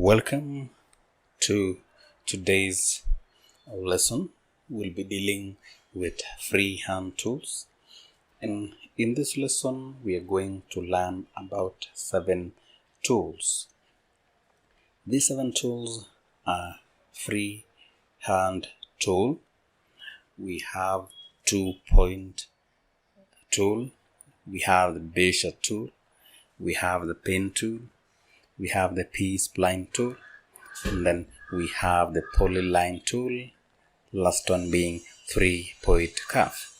Welcome to today's lesson. We'll be dealing with freehand tools, and in this lesson we are going to learn about 7 tools. These 7 tools are freehand tool. We have 2-point tool, we have the Bezier tool, we have the pen tool, we have the P-spline tool, and then we have the polyline tool, last one being 3-point curve.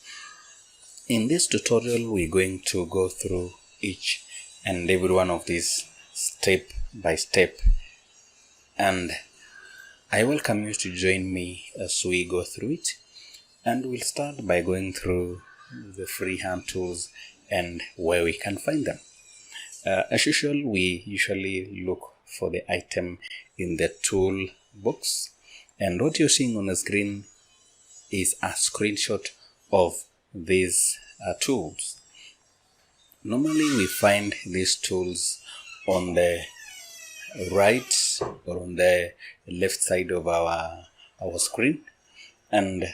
In this tutorial we're going to go through each and every one of these step by step, and I welcome you to join me as we go through it. And we'll start by going through the freehand tools and where we can find them. As usual, we usually look for the item in the tool box, and what you're seeing on the screen is a screenshot of these tools. Normally we find these tools on the right or on the left side of our screen, and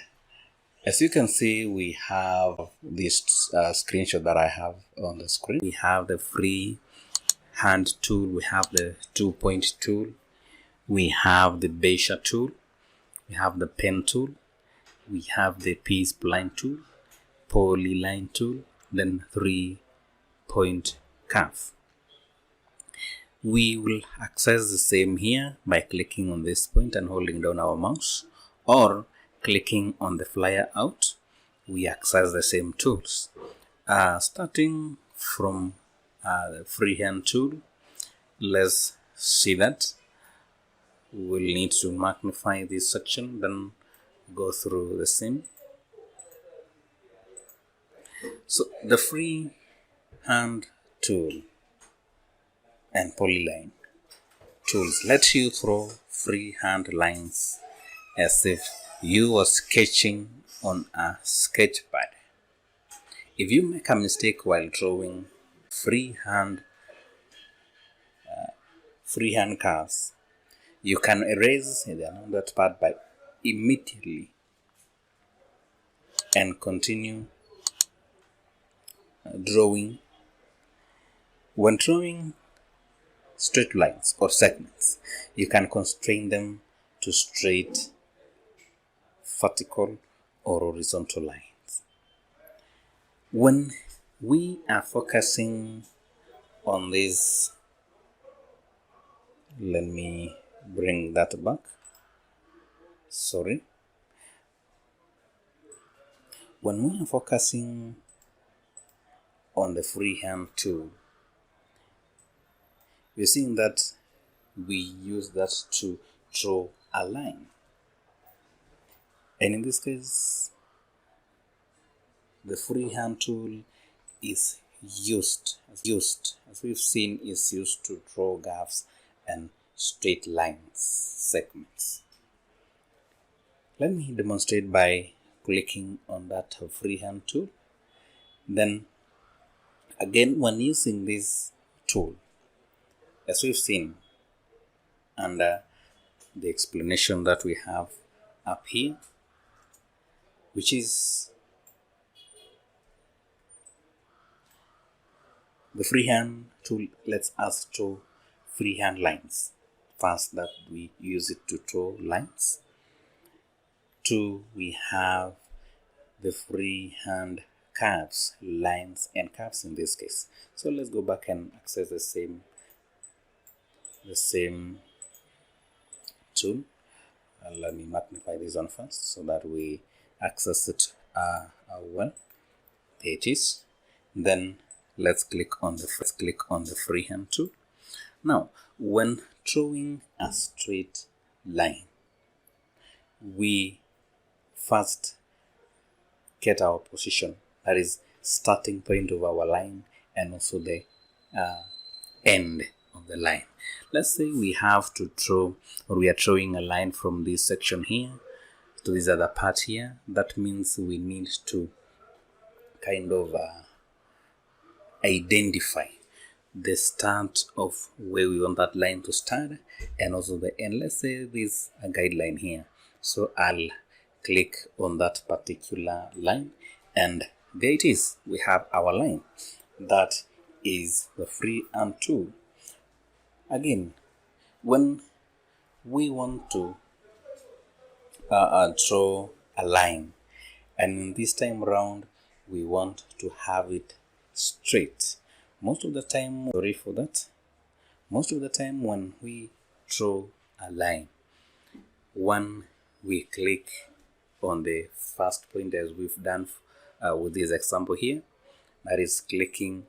as you can see, we have this screenshot that I have on the screen. We have the freehand tool, we have the 2-point tool, we have the Bezier tool, we have the pen tool, we have the P-spline tool, polyline tool, then 3-point curve. We will access the same here by clicking on this point and holding down our mouse, or clicking on the flyer out. We access the same tools. Starting from the freehand tool, let's see that. We'll need to magnify this section, then go through the same. So the freehand tool and polyline tools let you throw freehand lines as if you are sketching on a sketch pad. If you make a mistake while drawing freehand curves, you can erase that part by immediately and continue drawing. When drawing straight lines or segments, you can constrain them to straight, vertical or horizontal lines. When we are focusing on this, let me bring that back. When we are focusing on the freehand tool, we're seeing that we use that to draw a line. And in this case, the freehand tool is used, as we've seen, is used to draw curves and straight lines, segments. Let me demonstrate by clicking on that freehand tool. Then again, when using this tool, as we've seen under the explanation that we have up here, which is the freehand tool lets us draw freehand lines. First, that we use it to draw lines. 2, we have the freehand curves, lines and curves in this case. So let's go back and access the same tool. Let me magnify this one first so that we access it well. There it is. Then let's click on the freehand tool. Now, when drawing a straight line, we first get our position, that is starting point of our line, and also the end of the line. Let's say we have to draw, or we are drawing a line from this section here to this other part here. That means we need to kind of identify the start of where we want that line to start and also the end. Let's say there's a guideline here, so I'll click on that particular line and there it is. We have our line. That is the Freehand tool. Again, when we want to draw a line, and this time around we want to have it straight. Most of the time, sorry for that, most of the time when we draw a line, when we click on the first point as we've done with this example here, that is clicking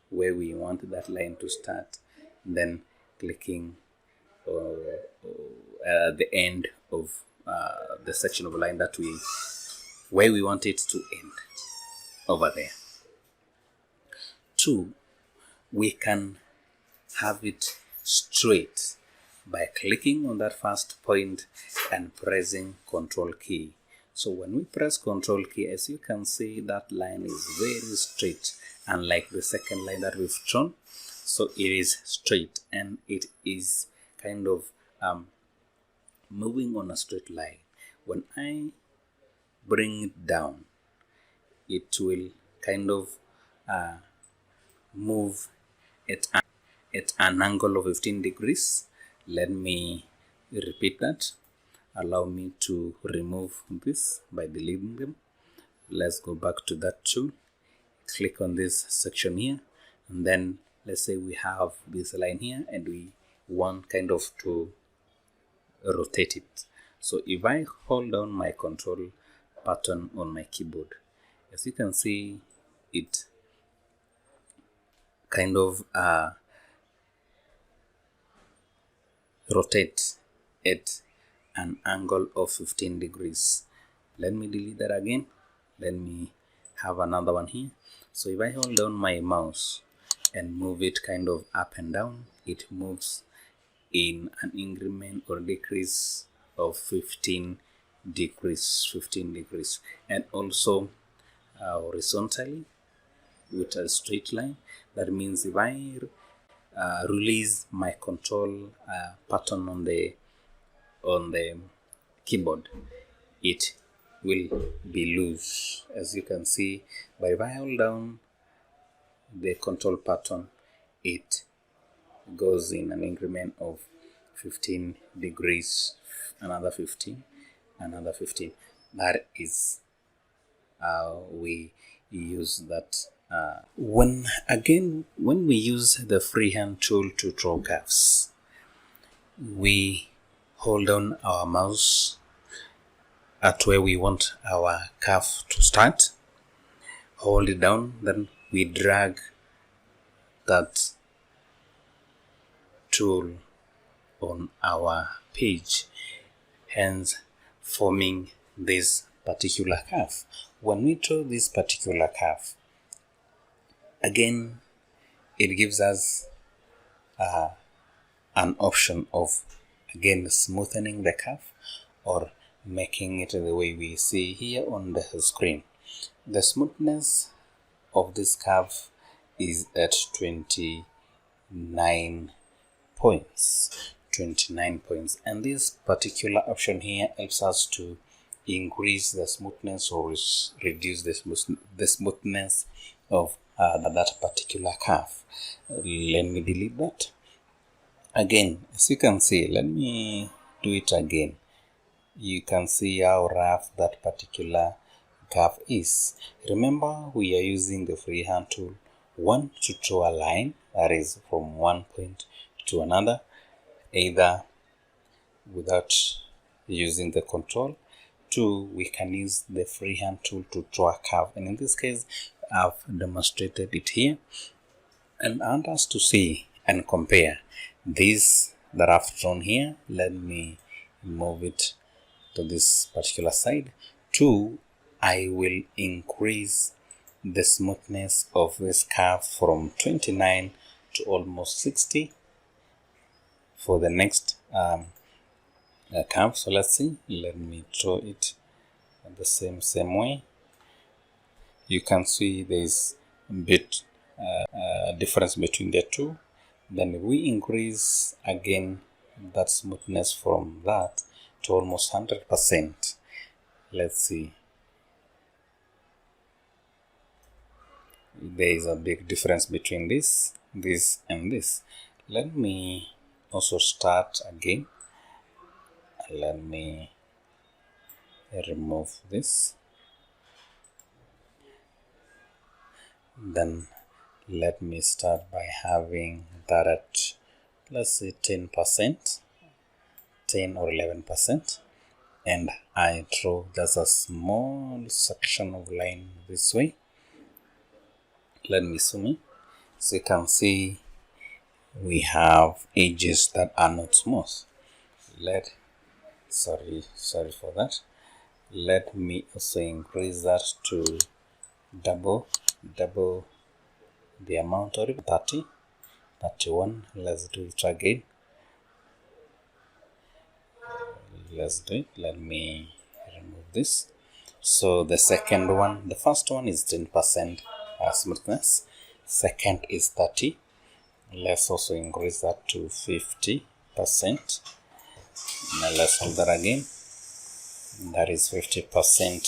where we want that line to start, then clicking at the end of the section of a line that where we want it to end over there. 2, we can have it straight by clicking on that first point and pressing Control key. So when we press Control key, as you can see, that line is very straight, unlike the second line that we've drawn. So it is straight and it is kind of moving on a straight line. When I bring it down, it will kind of move at an angle of 15 degrees. Let me repeat that. Allow me to remove this by deleting them. Let's go back to that tool, click on this section here, and then let's say we have this line here and we want kind of to rotate it. So if I hold down my control button on my keyboard, as you can see, it kind of rotates at an angle of 15 degrees. Let me delete that again. Let me have another one here. So if I hold down my mouse and move it kind of up and down, it moves in an increment or decrease of 15 degrees, and also horizontally with a straight line. That means if I release my control button on the keyboard, it will be loose, as you can see. But if I hold down the control button, it goes in an increment of 15 degrees, another 15, another 15. That is how we use that. When we use the Freehand tool to draw curves, we hold on our mouse at where we want our curve to start, hold it down, then we drag that tool on our page, hence forming this particular curve. When we draw this particular curve, again, it gives us an option of again smoothing the curve or making it the way we see here on the screen. The smoothness of this curve is at 29 points, and this particular option here helps us to increase the smoothness or reduce the smoothness of that particular curve. Let me delete that. Again, as you can see, let me do it again. You can see how rough that particular curve is. Remember, we are using the Freehand tool, 1, to draw a line, that is from one point to another, either without using the control. 2, we can use the Freehand tool to draw a curve, and in this case I've demonstrated it here. And I want us to see and compare this that I've drawn here. Let me move it to this particular side. 2, I will increase the smoothness of this curve from 29 to almost 60 for the next curve. So let's see, let me draw it the same way. You can see there's a bit difference between the two. Then we increase again that smoothness from that to almost 100%. Let's see. There is a big difference between this and this. Let me also start again. Let me remove this. Then let me start by having that at, let's say, 10%, 10 or 11%, and I draw just a small section of line this way. Let me zoom in. So you can see we have edges that are not smooth. Sorry for that. Let me also increase that to double the amount, or 30, 31. Let's do it again. Let's do it. Let me remove this. So the second one, the first one is 10% smoothness. Second is 30. Let's also increase that to 50%. Now let's hold that again. That is 50%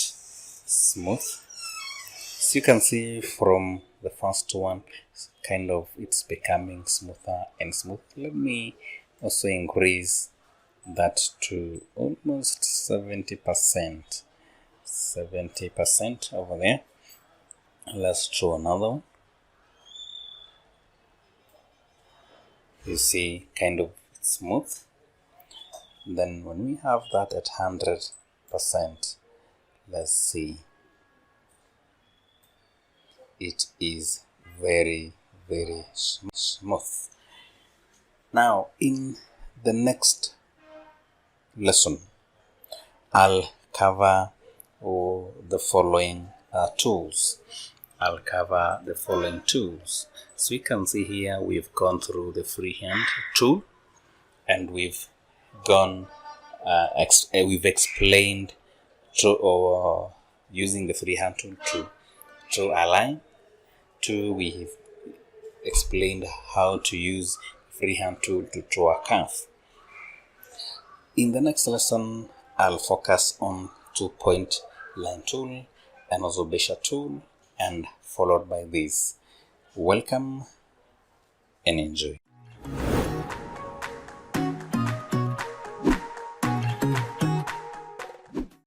smooth. So you can see from the first one, kind of it's becoming smoother and smooth. Let me also increase that to almost 70%. 70% over there. Let's draw another one. You see, kind of smooth. Then when we have that at 100%, let's see, it is very smooth. Now in the next lesson, I'll cover the following tools. I'll cover the following tools. So you can see here we've gone through the freehand tool, and we've gone we've explained using the freehand tool to draw a line. We've explained how to use freehand tool to draw a curve. In the next lesson, I'll focus on 2-point line tool and also Bezier tool, and followed by this. Welcome and enjoy.